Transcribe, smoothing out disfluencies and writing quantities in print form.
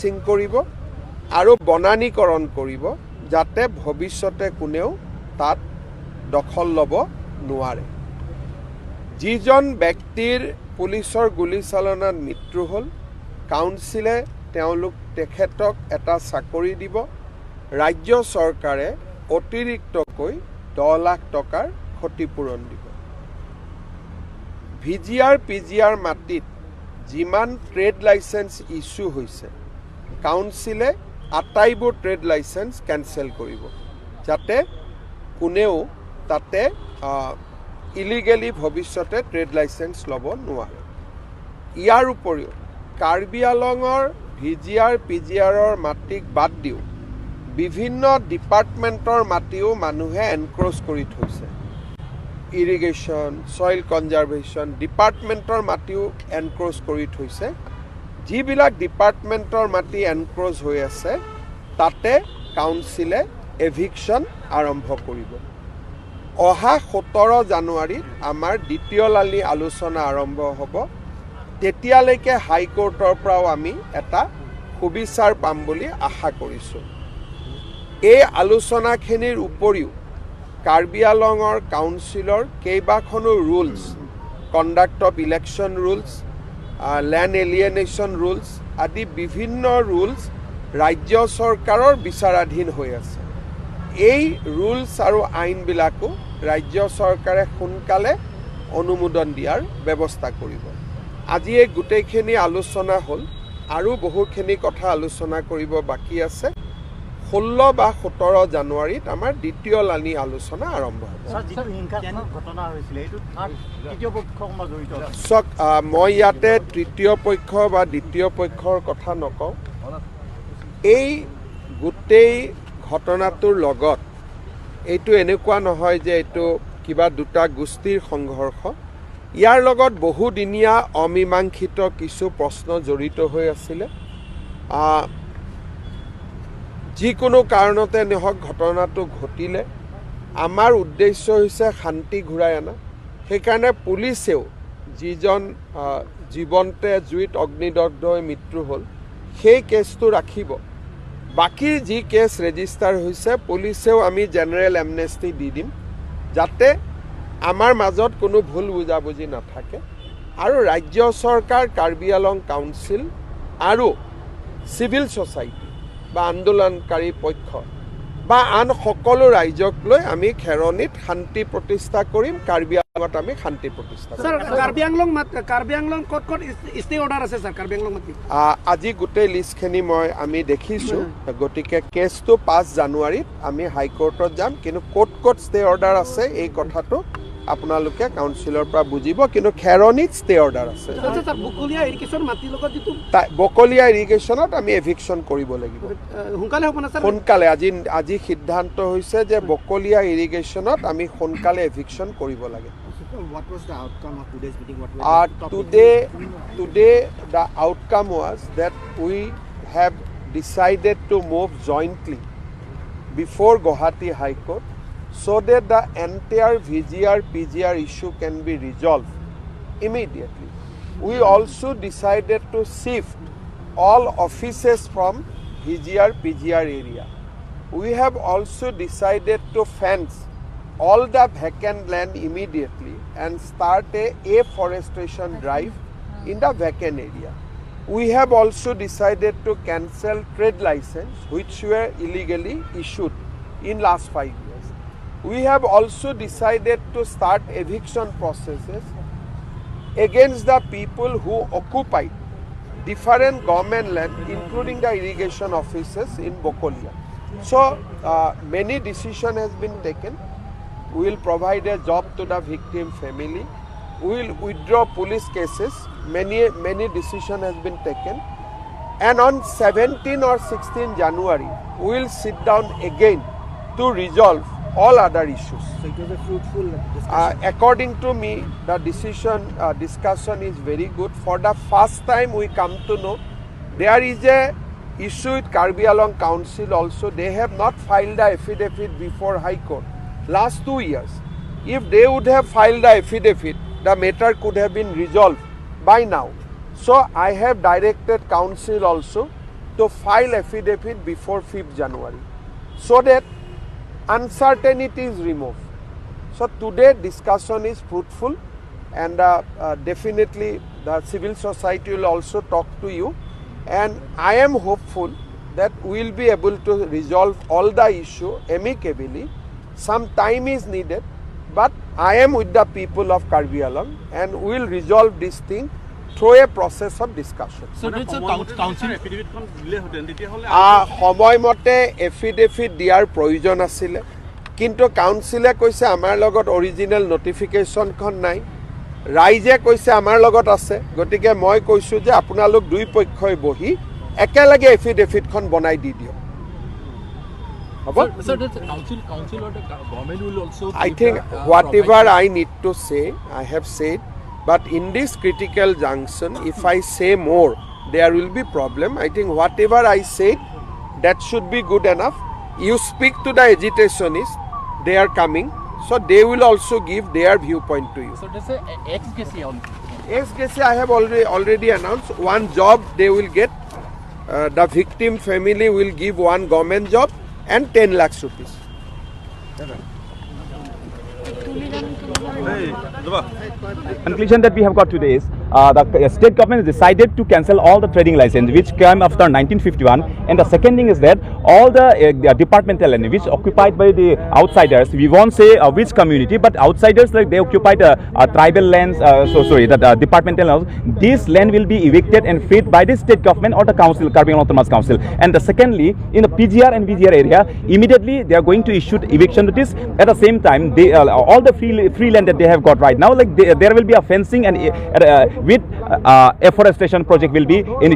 Fencing কৰিব আৰু বনানীকৰণ কৰিব যাতে ভৱিষ্যতে কোনেও তাত দখল ল'ব নোৱাৰে। যিজন ব্যক্তিৰ পুলিচৰ গুলীচালনাত মৃত্যু হ'ল কাউন্সিলে তেখেতক এটা চাকৰি দিব। ৰাজ্য চৰকাৰে অতিৰিক্তকৈ 10 লাখ টকাৰ ক্ষতিপূৰণ দিব। VGR PGR মাটিত যিমান ট্ৰেড লাইসেন্স ইস্যু হৈছে কাউন্সিলে আটাইবোৰ ট্ৰেড লাইসেন্স কেনসেল কৰিব যাতে কোনেও তাতে ইলিগেলি ভৱিষ্যতে ট্ৰেড লাইসেন্স ল'ব নোৱাৰে। ইয়াৰ উপৰিও কাৰ্বি আলঙৰ VGR PGRৰ মাটিক বাদ দিও বিভিন্ন ডিপাৰ্টমেণ্টৰ মাটিও মানুহে এনক্ৰোচ কৰি থৈছে। ইৰিগেশ্যন, সইল কনজাৰ্ভেশ্যন ডিপাৰ্টমেণ্টৰ মাটিও এনক্ৰোচ কৰি থৈছে। যিবিলাক ডিপাৰ্টমেণ্টৰ মাটি এনক্ৰোচ হৈ আছে তাতে কাউন্সিলে এভিকশ্যন আৰম্ভ কৰিব। অহা 17 জানুৱাৰীত আমাৰ দ্বিতীয় লানি আলোচনা আৰম্ভ হ'ব। তেতিয়ালৈকে হাইকোৰ্টৰ পৰাও আমি এটা সুবিচাৰ পাম বুলি আশা কৰিছোঁ। এই আলোচনাখিনিৰ উপৰিও কাৰ্বি আলঙৰ কাউন্সিলৰ কেইবাখনো rules, conduct of election rules, land alienation rules আদি বিভিন্ন ৰুলছ ৰাজ্য চৰকাৰৰ বিচাৰাধীন হৈ আছে। এই ৰুলছ আৰু আইনবিলাকো ৰাজ্য চৰকাৰে সোনকালে অনুমোদন দিয়াৰ ব্যৱস্থা কৰিব। আজি এই গোটেইখিনি আলোচনা হ'ল আৰু বহুখিনি কথা আলোচনা কৰিব বাকী আছে। 16 বা 17 জানুৱাৰীত আমাৰ দ্বিতীয় লানি আলোচনা আৰম্ভ হ'ব। চাওক, মই ইয়াতে তৃতীয় পক্ষ বা দ্বিতীয় পক্ষৰ কথা নকওঁ। এই গোটেই ঘটনাটোৰ লগত এইটো এনেকুৱা নহয় যে এইটো কিবা দুটা গোষ্ঠীৰ সংঘৰ্ষ। ইয়াৰ লগত বহুদিনীয়া অমীমাংসিত কিছু প্ৰশ্ন জড়িত হৈ আছিলে। যিকোনো কাৰণতে নহওক ঘটনাটো ঘটিলে আমাৰ উদ্দেশ্য হৈছে শান্তি ঘূৰাই অনা। সেইকাৰণে পুলিচেও যিজন জীৱন্তে জুইত অগ্নিদগ্ধ হৈ মৃত্যু হ'ল সেই কেছটো ৰাখিব। বাকী যি কেছ ৰেজিষ্টাৰ হৈছে পুলিচেও আমি জেনেৰেল এমনেষ্টি দি দিম যাতে আমাৰ মাজত কোনো ভুল বুজাবুজি নাথাকে। আৰু ৰাজ্য চৰকাৰ, কাৰ্বি আলং কাউন্সিল আৰু চিভিল ছ'চাইটি বা আন্দোলনকাৰী পক্ষ বা আন সকলো ৰাইজক লৈ আমি খেৰণীত শান্তি প্ৰতিষ্ঠা কৰিম। কাৰ্বি আংলঙত আমি শান্তি প্ৰতিষ্ঠা কৰিম। কাৰ্বি আংলং ক'ত ষ্টে অৰ্ডাৰ আছে স্যাৰ? কাৰ্বি আংলং আজি গোটেই লিষ্টখিনি আমি দেখিছোঁ। গতিকে কেছটো 5 জানুৱাৰীত আমি হাইকোৰ্টত যাম। কিন্তু ক'ত ষ্টে অৰ্ডাৰ আছে এই কথাটো আপোনালোকে কাউন্সিলৰ পৰা বুজিব। কিন্তু খেৰণীত ষ্টে অৰ্ডাৰ আছে। বকলীয়া ইৰিগেশ্যনত আমি এভিকশ্যন কৰিব লাগিব সোনকালে। আজি সিদ্ধান্ত হৈছে যে বকলীয়া ইৰিগেশ্যনত আমি সোনকালে এভিকশ্যন কৰিব লাগে। Today the outcome was that we have decided to move jointly before Guwahati High Court so that the entire VGR PGR issue can be resolved immediately. We also decided to shift all offices from VGR PGR area. We have also decided to fence all the vacant land immediately and start a afforestation drive in the vacant area. We have also decided to cancel trade license which were illegally issued in last 5 years. We have also decided to start eviction processes against the people who occupied different government land, including the irrigation offices in Bokolia. So many decisions has been taken. We will provide a job to the victim family. We will withdraw police cases. Many decisions has been taken. And on 17 or 16 January, we will sit down again to resolve all other issues. So it was a fruitful discussion. According to me, the discussion is very good. For the first time we come to know there is a issue with Karbi Anglong Council also. They have not filed the affidavit before High Court last 2 years. If they would have filed the affidavit, the matter could have been resolved by now. So I have directed Council also to file affidavit before 5th January so that uncertainty is removed. So today discussion is fruitful, and definitely the civil society will also talk to you, and I am hopeful that we will be able to resolve all the issue amicably. Some time is needed, but I am with the people of Karbi Anglong, and we will resolve this thing through a process of discussion. So it's a council affidavit kon dile hoten tete hole সময়মতে affidavit দিয়াৰ প্ৰয়োজন আছিলে, কিন্তু কাউন্সিলে কৈছে আমাৰ লগত original নটিফিকেশ্যনখন নাই, ৰাইজে কৈছে আমাৰ লগত আছে, গতিকে মই কৈছোঁ যে আপোনালোক দুই পক্ষই বহি একেলগে এফিডেভিটখন বনাই দি দিয়ক। Sir, does the council or the government will also I think whatever I need to say, I have said, but in this critical junction, if I say more, there will be problem. I think whatever I said, that should be good enough. You speak to the agitationists, they are coming, so they will also give their viewpoint to you. So does the ex-Gesi on Ex-Gesi I have already announced, one job they will get, the victim family will give one government job and 10 lakhs rupees. Conclusion that we have got today is the state government has decided to cancel all the trading license which came after 1951, and the second thing is that all the departmental land which occupied by the outsiders, we won't say which community, but outsiders, like they occupied tribal lands, the departmental lands, this land will be evicted and freed by the state government or the council, Karbi Anglong Autonomous Council. And secondly, in the PGR and VGR area, immediately they are going to issue eviction notice. At the same time, they all the free land that they have got right now, like there will be a fencing and with afforestation project will be in